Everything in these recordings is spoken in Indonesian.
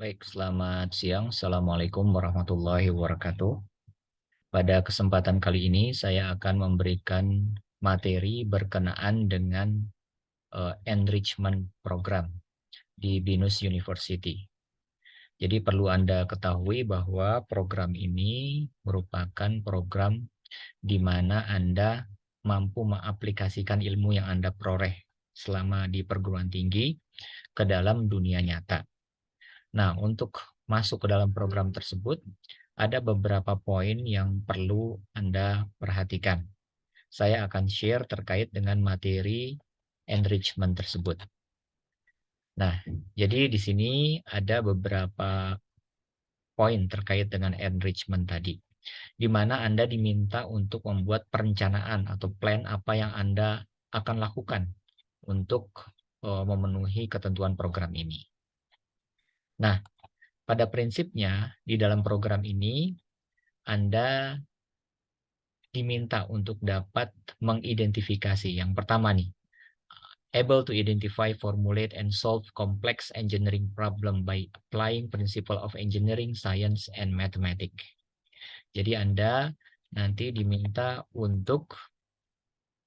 Baik, selamat siang. Assalamualaikum warahmatullahi wabarakatuh. Pada kesempatan kali ini saya akan memberikan materi berkenaan dengan enrichment program di BINUS University. Jadi perlu Anda ketahui bahwa program ini merupakan program di mana Anda mampu mengaplikasikan ilmu yang Anda peroleh selama di perguruan tinggi ke dalam dunia nyata. Nah, untuk masuk ke dalam program tersebut, ada beberapa poin yang perlu Anda perhatikan. Saya akan share terkait dengan materi enrichment tersebut. Nah, jadi di sini ada beberapa poin terkait dengan enrichment tadi, di mana Anda diminta untuk membuat perencanaan atau plan apa yang Anda akan lakukan untuk memenuhi ketentuan program ini. Nah, pada prinsipnya, di dalam program ini, Anda diminta untuk dapat mengidentifikasi. Yang pertama nih, able to identify, formulate, and solve complex engineering problem by applying principle of engineering, science, and mathematics. Jadi Anda nanti diminta untuk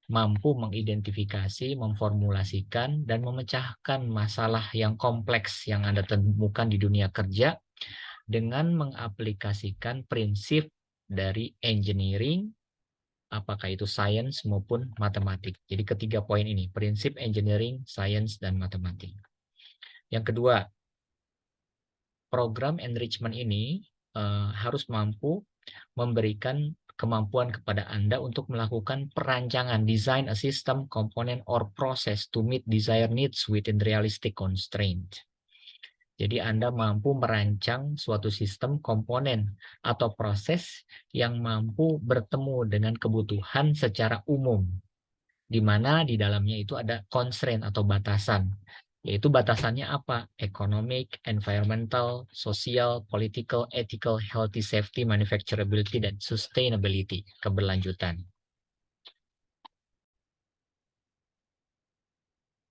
mampu mengidentifikasi, memformulasikan, dan memecahkan masalah yang kompleks yang Anda temukan di dunia kerja dengan mengaplikasikan prinsip dari engineering, apakah itu sains maupun matematik. Jadi ketiga poin ini, prinsip engineering, sains, dan matematik. Yang kedua, program enrichment ini harus mampu memberikan kemampuan kepada Anda untuk melakukan perancangan, design a system, component, or process to meet desired needs within realistic constraint. Jadi Anda mampu merancang suatu sistem komponen atau proses yang mampu bertemu dengan kebutuhan secara umum, di mana di dalamnya itu ada constraint atau batasan. Yaitu batasannya apa? Economic, environmental, social, political, ethical, healthy, safety, manufacturability, dan sustainability, keberlanjutan.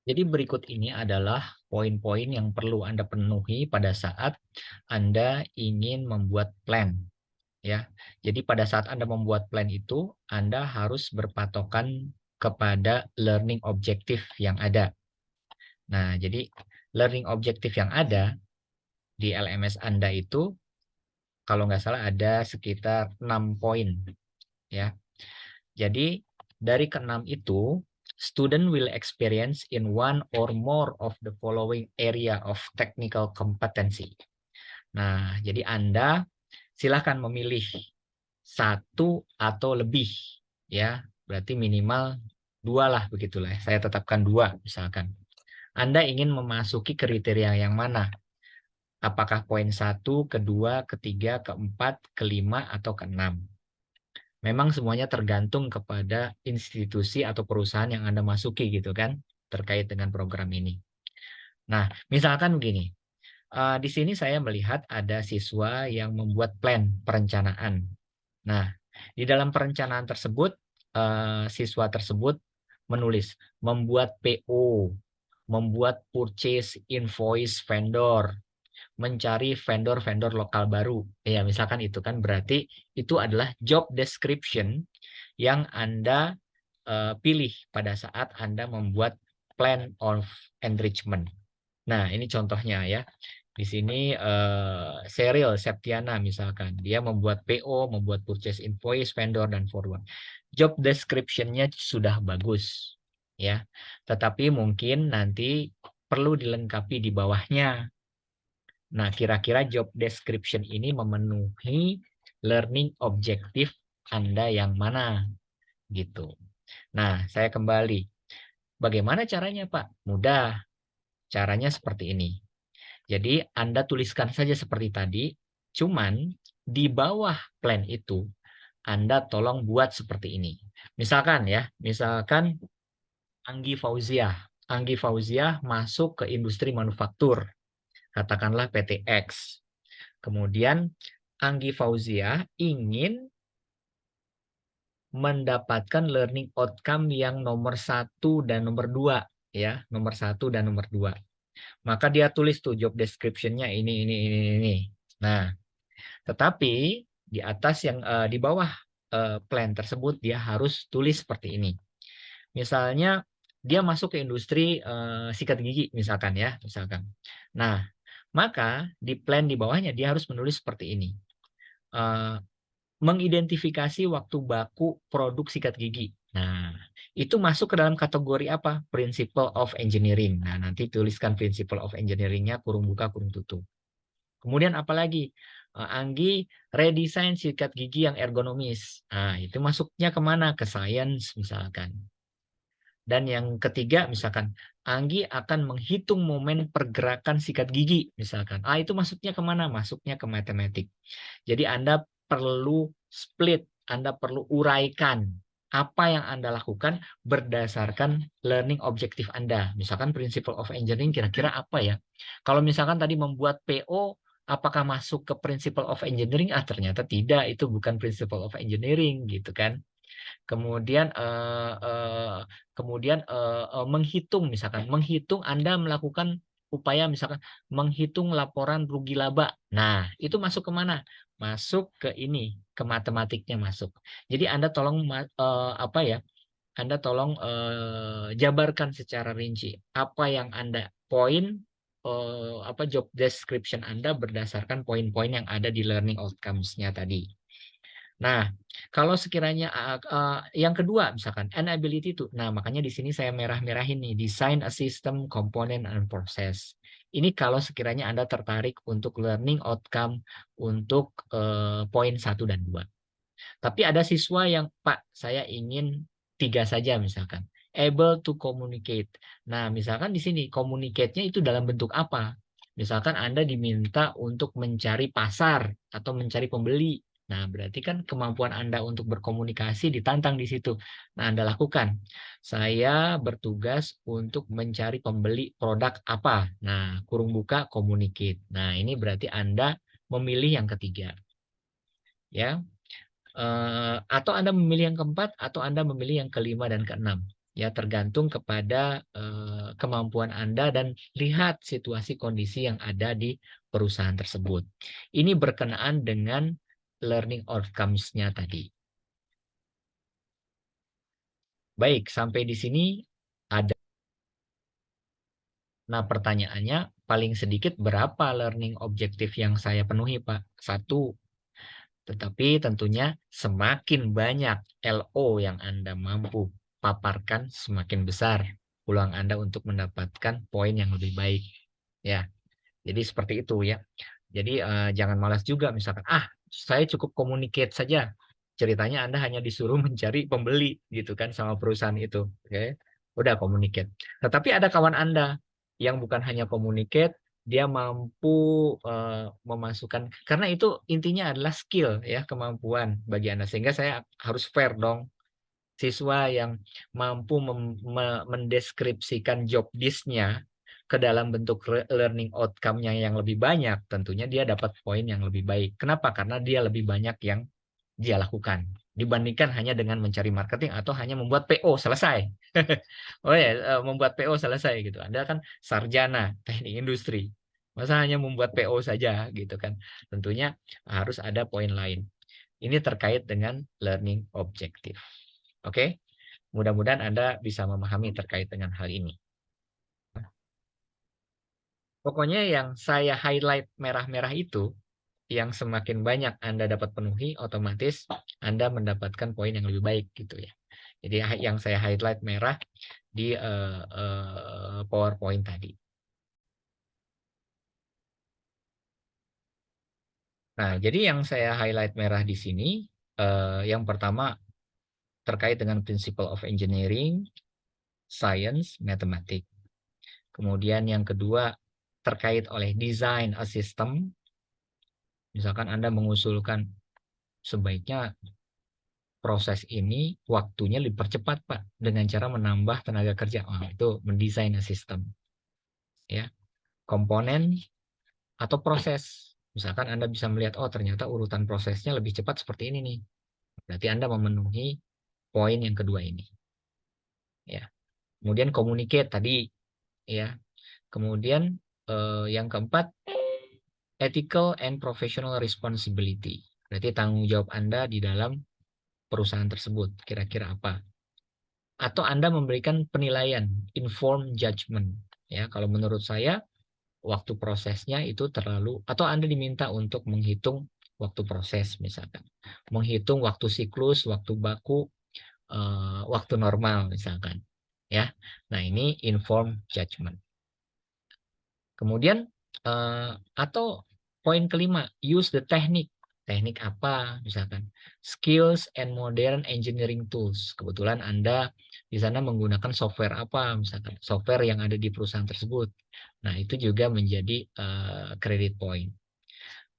Jadi berikut ini adalah poin-poin yang perlu Anda penuhi pada saat Anda ingin membuat plan. Ya, jadi pada saat Anda membuat plan itu, Anda harus berpatokan kepada learning objective yang ada. Nah, jadi learning objective yang ada di LMS Anda itu, kalau nggak salah ada sekitar 6 poin. Ya, jadi dari ke-6 itu, student will experience in one or more of the following area of technical competency. Nah, jadi Anda silahkan memilih satu atau lebih, ya, berarti minimal 2 lah, begitulah. Saya tetapkan 2 misalkan. Anda ingin memasuki kriteria yang mana? Apakah poin 1, kedua, ketiga, keempat, kelima, atau keenam? Memang semuanya tergantung kepada institusi atau perusahaan yang Anda masuki gitu kan, terkait dengan program ini. Nah, misalkan begini, di sini saya melihat ada siswa yang membuat plan perencanaan. Nah, di dalam perencanaan tersebut, siswa tersebut menulis membuat PO, membuat purchase invoice vendor, mencari vendor-vendor lokal baru. Ya, misalkan itu kan berarti itu adalah job description yang Anda pilih pada saat Anda membuat plan of enrichment. Nah, ini contohnya ya. Di sini Serial Septiana misalkan, dia membuat PO, membuat purchase invoice, vendor, dan forward. Job description-nya sudah bagus, ya. Tetapi mungkin nanti perlu dilengkapi di bawahnya. Nah, kira-kira job description ini memenuhi learning objektif Anda yang mana, gitu. Nah, saya kembali. Bagaimana caranya, Pak? Mudah. Caranya seperti ini. Jadi Anda tuliskan saja seperti tadi, cuman di bawah plan itu Anda tolong buat seperti ini. Misalkan ya, misalkan Anggi Fauziah. Anggi Fauziah masuk ke industri manufaktur, katakanlah PT X. Kemudian Anggi Fauziah ingin mendapatkan learning outcome yang nomor 1 dan nomor 2, ya, nomor 1 dan nomor 2. Maka dia tulis tuh job description-nya ini. Nah, tetapi di atas yang di bawah plan tersebut dia harus tulis seperti ini. Misalnya dia masuk ke industri sikat gigi misalkan ya, misalkan. Nah, maka di plan di bawahnya dia harus menulis seperti ini. Mengidentifikasi waktu baku produk sikat gigi. Nah, itu masuk ke dalam kategori apa? Principle of Engineering. Nah, nanti tuliskan Principle of Engineering-nya kurung buka, kurung tutup. Kemudian apalagi? Anggi redesign sikat gigi yang ergonomis. Nah, itu masuknya kemana? Ke science misalkan. Dan yang ketiga misalkan, Anggi akan menghitung momen pergerakan sikat gigi misalkan. Itu masuknya kemana? Masuknya ke matematik. Jadi Anda perlu split, Anda perlu uraikan apa yang Anda lakukan berdasarkan learning objektif Anda. Misalkan principle of engineering kira-kira apa ya? Kalau misalkan tadi membuat PO, apakah masuk ke principle of engineering? Ternyata tidak, itu bukan principle of engineering gitu kan. Kemudian menghitung misalkan, menghitung Anda melakukan upaya misalkan menghitung laporan rugi laba. Nah, itu masuk ke mana? Masuk ke ini, ke matematiknya masuk. Jadi Anda tolong Anda tolong jabarkan secara rinci apa yang Anda job description Anda berdasarkan poin-poin yang ada di learning outcomes-nya tadi. Nah, kalau sekiranya yang kedua misalkan enability itu. Nah, makanya di sini saya merah-merahin nih, design a system, component and process. Ini kalau sekiranya Anda tertarik untuk learning outcome untuk poin 1 dan 2. Tapi ada siswa yang, Pak, saya ingin 3 saja misalkan. Able to communicate. Nah, misalkan di sini communicate-nya itu dalam bentuk apa? Misalkan Anda diminta untuk mencari pasar atau mencari pembeli. Nah, berarti kan kemampuan Anda untuk berkomunikasi ditantang di situ. Nah, Anda lakukan. Saya bertugas untuk mencari pembeli produk apa. Nah, kurung buka communicate. Nah, ini berarti Anda memilih yang ketiga. Ya. Atau Anda memilih yang keempat, atau Anda memilih yang kelima dan keenam. Ya, tergantung kepada kemampuan Anda dan lihat situasi kondisi yang ada di perusahaan tersebut. Ini berkenaan dengan learning outcomes-nya tadi. Baik, sampai di sini ada. Nah, pertanyaannya paling sedikit berapa learning objektif yang saya penuhi, Pak? 1. Tetapi tentunya semakin banyak LO yang Anda mampu paparkan, semakin besar peluang Anda untuk mendapatkan poin yang lebih baik. Ya, jadi seperti itu ya. Jadi jangan malas juga misalkan, saya cukup communicate saja. Ceritanya Anda hanya disuruh mencari pembeli gitu kan sama perusahaan itu. Oke. Udah communicate. Tetapi ada kawan Anda yang bukan hanya communicate, dia mampu memasukkan, karena itu intinya adalah skill ya, kemampuan bagi Anda, sehingga saya harus fair dong. Siswa yang mampu mendeskripsikan job disk-nya ke dalam bentuk learning outcome-nya yang lebih banyak, tentunya dia dapat poin yang lebih baik. Kenapa? Karena dia lebih banyak yang dia lakukan dibandingkan hanya dengan mencari marketing atau hanya membuat PO selesai. Oh ya, membuat PO selesai gitu. Anda kan sarjana teknik industri. Masa hanya membuat PO saja gitu kan. Tentunya harus ada poin lain. Ini terkait dengan learning objective. Oke? Mudah-mudahan Anda bisa memahami terkait dengan hal ini. Pokoknya yang saya highlight merah-merah itu, yang semakin banyak Anda dapat penuhi, otomatis Anda mendapatkan poin yang lebih baik gitu ya. Jadi yang saya highlight merah di PowerPoint tadi. Nah, jadi yang saya highlight merah di sini, yang pertama terkait dengan Principle of Engineering, Science, Mathematics. Kemudian yang kedua terkait oleh Design a System. Misalkan Anda mengusulkan sebaiknya proses ini waktunya dipercepat, Pak, dengan cara menambah tenaga kerja. Itu mendesain sistem. Ya. Komponen atau proses. Misalkan Anda bisa melihat, ternyata urutan prosesnya lebih cepat seperti ini nih. Berarti Anda memenuhi poin yang kedua ini. Ya. Kemudian communicate tadi, ya. Kemudian yang keempat, ethical and professional responsibility. Berarti tanggung jawab Anda di dalam perusahaan tersebut kira-kira apa? Atau Anda memberikan penilaian, informed judgment. Ya, kalau menurut saya waktu prosesnya itu terlalu, atau Anda diminta untuk menghitung waktu proses misalkan, menghitung waktu siklus, waktu baku, waktu normal misalkan. Ya, nah ini informed judgment. Kemudian atau poin kelima, use the technique. Teknik apa misalkan? Skills and modern engineering tools. Kebetulan Anda di sana menggunakan software apa misalkan? Software yang ada di perusahaan tersebut. Nah, itu juga menjadi credit point.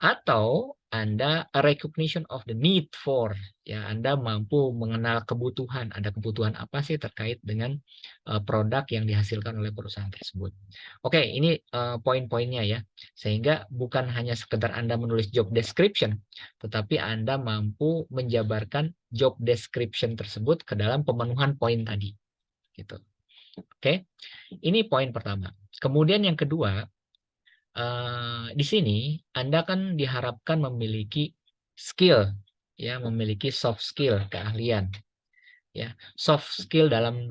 Atau Anda a recognition of the need for, ya Anda mampu mengenal kebutuhan, ada kebutuhan apa sih terkait dengan produk yang dihasilkan oleh perusahaan tersebut. Oke, ini poin-poinnya ya. Sehingga bukan hanya sekedar Anda menulis job description, tetapi Anda mampu menjabarkan job description tersebut ke dalam pemenuhan poin tadi. Gitu. Oke, ini poin pertama. Kemudian yang kedua, di sini Anda kan diharapkan memiliki skill, ya, memiliki soft skill, keahlian, ya. Soft skill dalam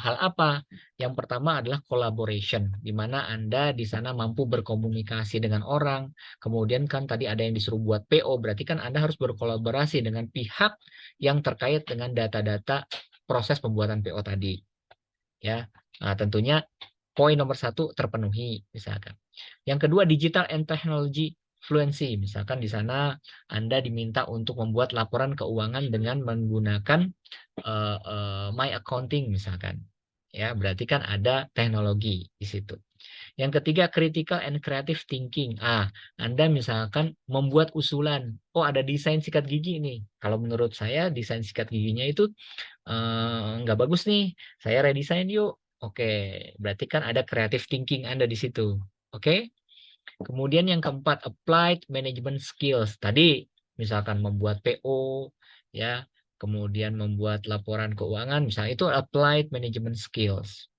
hal apa? Yang pertama adalah collaboration, di mana Anda di sana mampu berkomunikasi dengan orang. Kemudian kan tadi ada yang disuruh buat PO, berarti kan Anda harus berkolaborasi dengan pihak yang terkait dengan data-data proses pembuatan PO tadi, ya. Nah, tentunya poin nomor 1 terpenuhi misalkan. Yang kedua, digital and technology fluency. Misalkan di sana Anda diminta untuk membuat laporan keuangan dengan menggunakan My Accounting misalkan. Ya, berarti kan ada teknologi di situ. Yang ketiga, critical and creative thinking. Anda misalkan membuat usulan. Oh, ada desain sikat gigi nih. Kalau menurut saya desain sikat giginya itu nggak bagus nih. Saya redesign yuk. Oke, berarti kan ada creative thinking Anda di situ. Oke. Kemudian yang keempat, applied management skills. Tadi misalkan membuat PO, ya, kemudian membuat laporan keuangan, misalnya itu applied management skills.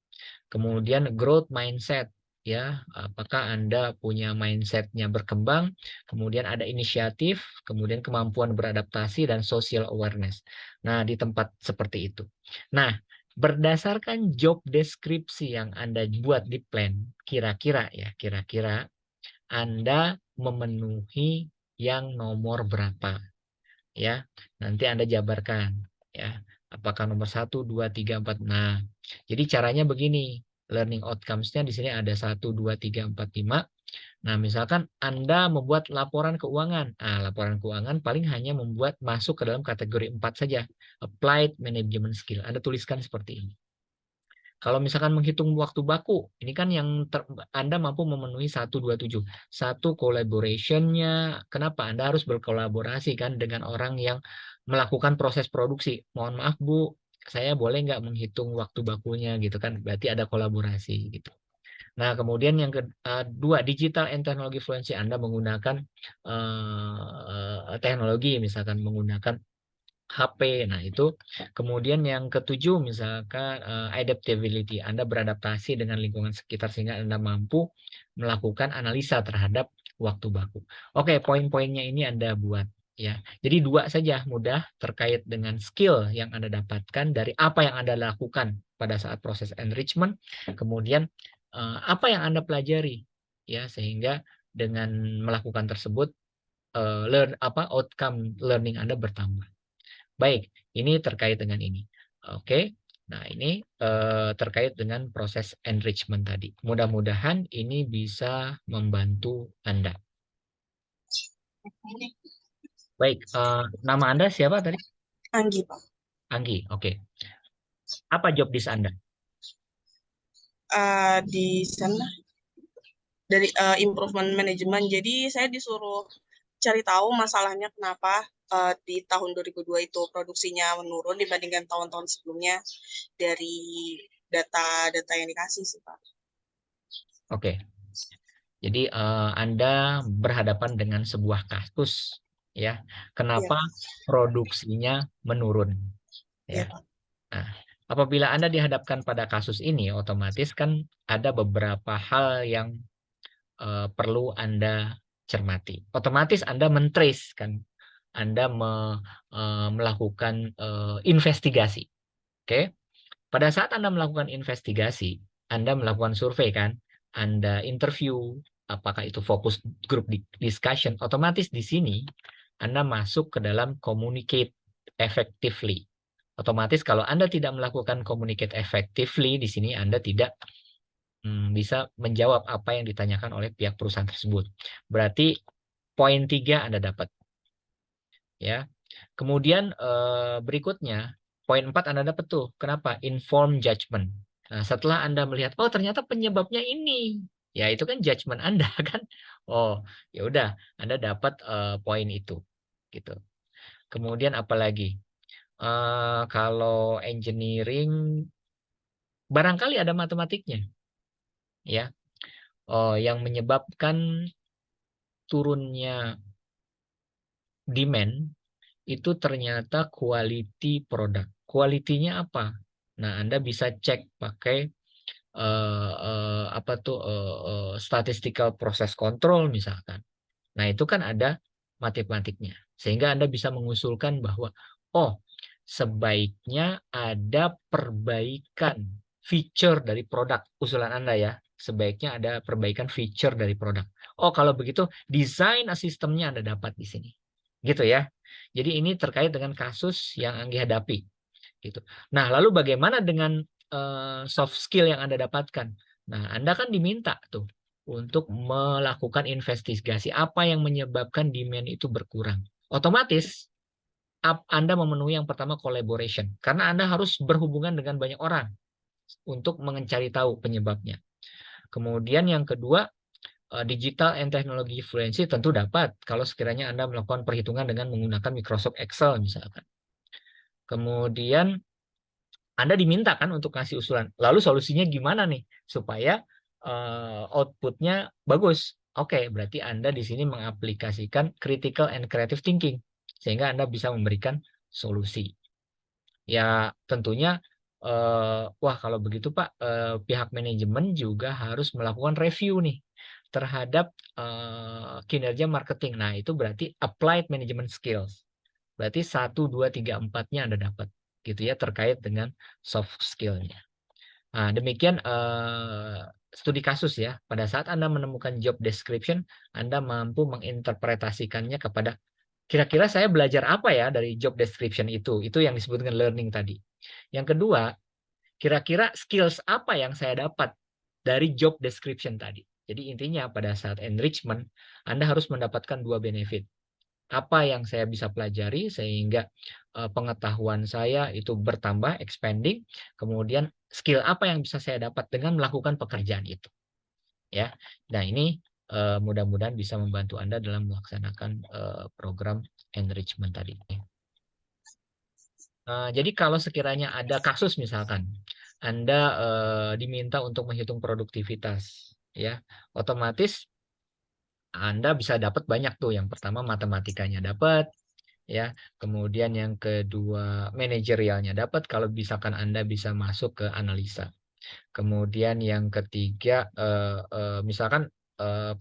Kemudian growth mindset, ya, apakah Anda punya mindsetnya berkembang, kemudian ada inisiatif, kemudian kemampuan beradaptasi dan social awareness. Nah, di tempat seperti itu. Nah, berdasarkan job deskripsi yang Anda buat di plan, kira-kira Anda memenuhi yang nomor berapa, ya. Nanti Anda jabarkan, ya. Apakah nomor 1, 2, 3, 4. Nah, jadi caranya begini. Learning outcomes-nya di sini ada 1, 2, 3, 4, 5. Nah, misalkan Anda membuat laporan keuangan. Laporan keuangan paling hanya membuat masuk ke dalam kategori 4 saja. Applied management skill. Anda tuliskan seperti ini. Kalau misalkan menghitung waktu baku, ini kan yang Anda mampu memenuhi 1, 2, 7. Satu, collaboration-nya. Kenapa? Anda harus berkolaborasi kan dengan orang yang melakukan proses produksi. Mohon maaf Bu, saya boleh nggak menghitung waktu bakunya gitu kan? Berarti ada kolaborasi gitu. Nah, kemudian yang kedua, digital and technology fluency. Anda menggunakan teknologi, misalkan menggunakan HP. Nah, itu. Kemudian yang ketujuh, misalkan adaptability. Anda beradaptasi dengan lingkungan sekitar sehingga Anda mampu melakukan analisa terhadap waktu baku. Oke, poin-poinnya ini Anda buat. Ya, jadi 2 saja mudah terkait dengan skill yang Anda dapatkan dari apa yang Anda lakukan pada saat proses enrichment. Kemudian apa yang Anda pelajari, ya, sehingga dengan melakukan tersebut outcome learning Anda bertambah. Baik, ini terkait dengan ini. Oke, nah ini terkait dengan proses enrichment tadi. Mudah-mudahan ini bisa membantu Anda. Baik, nama Anda siapa tadi? Anggi, Pak. Anggi, oke. Apa job desk Anda? Di sana dari improvement management. Jadi saya disuruh cari tahu masalahnya kenapa di tahun 2002 itu produksinya menurun dibandingkan tahun-tahun sebelumnya dari data-data yang dikasih sih, Pak. Oke. Jadi Anda berhadapan dengan sebuah kasus, ya. Iya, Kenapa produksinya menurun, iya, ya. Pak. Nah, Apabila Anda dihadapkan pada kasus ini, otomatis kan ada beberapa hal yang perlu Anda cermati. Otomatis Anda men-trace kan, Anda melakukan investigasi. Oke, pada saat Anda melakukan investigasi, Anda melakukan survei kan, Anda interview, apakah itu fokus group discussion, otomatis di sini Anda masuk ke dalam communicate effectively. Otomatis kalau Anda tidak melakukan communicate effectively, di sini Anda tidak bisa menjawab apa yang ditanyakan oleh pihak perusahaan tersebut. Berarti poin 3 Anda dapat. Ya. Kemudian berikutnya, poin 4 Anda dapat tuh. Kenapa? Inform judgment. Nah, setelah Anda melihat, oh ternyata penyebabnya ini. Ya, itu kan judgment Anda kan. Oh, ya udah, Anda dapat poin itu. Gitu. Kemudian apalagi? Kalau engineering barangkali ada matematiknya, ya, yang menyebabkan turunnya demand itu ternyata quality product. Quality-nya apa? Nah, Anda bisa cek pakai statistical process control misalkan. Nah, itu kan ada matematiknya. Sehingga Anda bisa mengusulkan bahwa, oh, sebaiknya ada perbaikan feature dari produk. Usulan Anda ya, sebaiknya ada perbaikan feature dari produk. Oh, kalau begitu, desain sistemnya Anda dapat di sini. Gitu ya. Jadi ini terkait dengan kasus yang Anggi hadapi. Gitu. Nah, lalu bagaimana dengan soft skill yang Anda dapatkan? Nah, Anda kan diminta tuh untuk melakukan investigasi apa yang menyebabkan demand itu berkurang. Otomatis Anda memenuhi yang pertama collaboration karena Anda harus berhubungan dengan banyak orang untuk mencari tahu penyebabnya. Kemudian yang kedua, digital and technology fluency tentu dapat kalau sekiranya Anda melakukan perhitungan dengan menggunakan Microsoft Excel misalkan. Kemudian Anda diminta kan untuk kasih usulan. Lalu solusinya gimana nih supaya outputnya bagus? Oke, berarti Anda di sini mengaplikasikan critical and creative thinking sehingga Anda bisa memberikan solusi. Ya tentunya wah kalau begitu Pak, pihak manajemen juga harus melakukan review nih terhadap kinerja marketing. Nah, itu berarti applied management skills. Berarti 1, 2, 3, 4-nya Anda dapat gitu ya terkait dengan soft skill-nya. Nah, demikian studi kasus ya. Pada saat Anda menemukan job description, Anda mampu menginterpretasikannya kepada kira-kira saya belajar apa ya dari job description itu. Itu yang disebut dengan learning tadi. Yang kedua, kira-kira skills apa yang saya dapat dari job description tadi. Jadi intinya pada saat enrichment, Anda harus mendapatkan 2 benefit. Apa yang saya bisa pelajari sehingga pengetahuan saya itu bertambah, expanding. Kemudian skill apa yang bisa saya dapat dengan melakukan pekerjaan itu. Ya, nah ini mudah-mudahan bisa membantu Anda dalam melaksanakan program enrichment tadi. Jadi kalau sekiranya ada kasus misalkan Anda diminta untuk menghitung produktivitas, ya, otomatis Anda bisa dapat banyak tuh. Yang pertama matematikanya dapat, ya. Kemudian yang kedua manajerialnya dapat kalau misalkan Anda bisa masuk ke analisa. Kemudian yang ketiga misalkan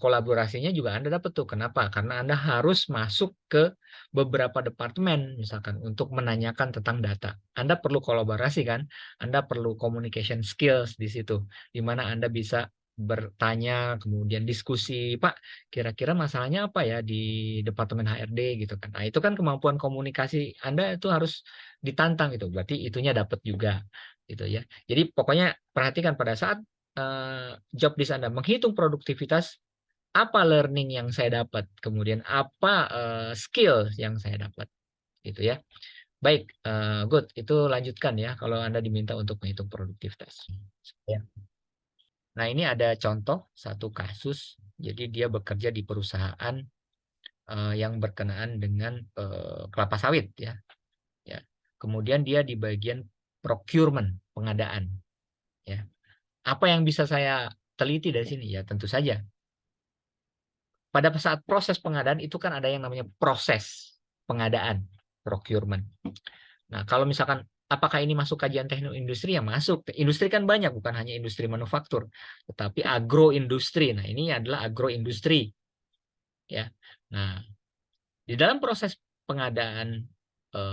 kolaborasinya juga Anda dapat tuh. Kenapa? Karena Anda harus masuk ke beberapa departemen misalkan untuk menanyakan tentang data. Anda perlu kolaborasi kan? Anda perlu communication skills di situ di mana Anda bisa bertanya, kemudian diskusi, Pak, kira-kira masalahnya apa ya di departemen HRD gitu kan. Nah, itu kan kemampuan komunikasi Anda itu harus ditantang gitu. Berarti itunya dapat juga gitu ya. Jadi pokoknya perhatikan pada saat job desk Anda menghitung produktivitas, apa learning yang saya dapat, kemudian apa skill yang saya dapat gitu ya. Baik, good. Itu lanjutkan ya kalau Anda diminta untuk menghitung produktivitas. Ya. Nah, ini ada contoh satu kasus. Jadi dia bekerja di perusahaan yang berkenaan dengan kelapa sawit ya. Ya. Kemudian dia di bagian procurement, pengadaan ya. Apa yang bisa saya teliti dari sini ya tentu saja pada saat proses pengadaan itu kan ada yang namanya proses pengadaan procurement. Nah, kalau misalkan Apakah ini masuk kajian teknik industri? Ya masuk. Industri kan banyak, bukan hanya industri manufaktur, tetapi agroindustri. Nah, ini adalah agroindustri. Ya. Nah, di dalam proses pengadaan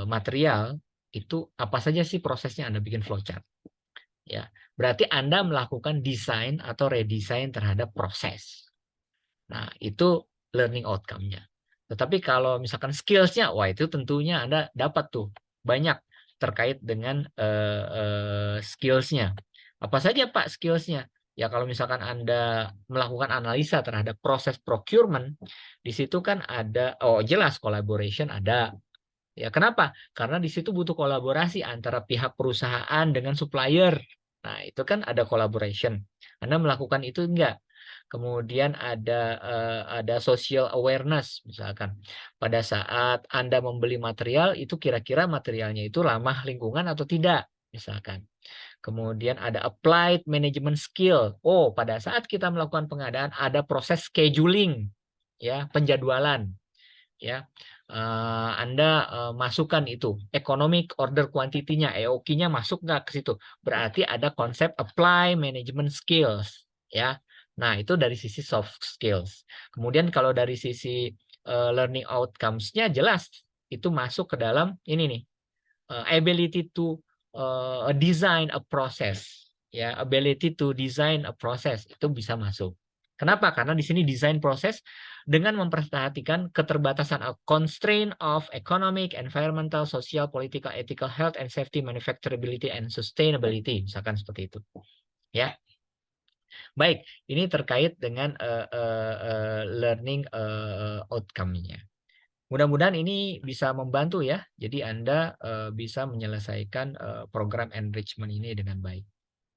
material itu apa saja sih prosesnya Anda bikin flowchart? Ya, berarti Anda melakukan desain atau redesign terhadap proses. Nah, itu learning outcome-nya. Tetapi kalau misalkan skills-nya, wah itu tentunya Anda dapat tuh banyak terkait dengan skills-nya. Apa saja Pak skills-nya? Ya kalau misalkan Anda melakukan analisa terhadap proses procurement, di situ kan ada, oh jelas collaboration ada. Ya kenapa? Karena di situ butuh kolaborasi antara pihak perusahaan dengan supplier. Nah itu kan ada collaboration. Anda melakukan itu enggak? Kemudian ada social awareness, misalkan pada saat Anda membeli material itu kira-kira materialnya itu ramah lingkungan atau tidak, misalkan. Kemudian ada applied management skill. Oh, pada saat kita melakukan pengadaan ada proses scheduling, ya, penjadwalan, ya. Anda masukkan itu economic order quantity-nya, EOQ-nya masuk nggak ke situ? Berarti ada konsep apply management skills, ya. Nah, itu dari sisi soft skills. Kemudian kalau dari sisi learning outcomes-nya jelas itu masuk ke dalam ini nih, ability to design a process, ya, ability to design a process itu bisa masuk. Kenapa? Karena di sini desain proses dengan memperhatikan keterbatasan constraint of economic, environmental, social, political, ethical, health and safety, manufacturability and sustainability, misalkan seperti itu. Ya. Baik, ini terkait dengan learning outcome-nya. Mudah-mudahan ini bisa membantu ya. Jadi Anda bisa menyelesaikan program enrichment ini dengan baik.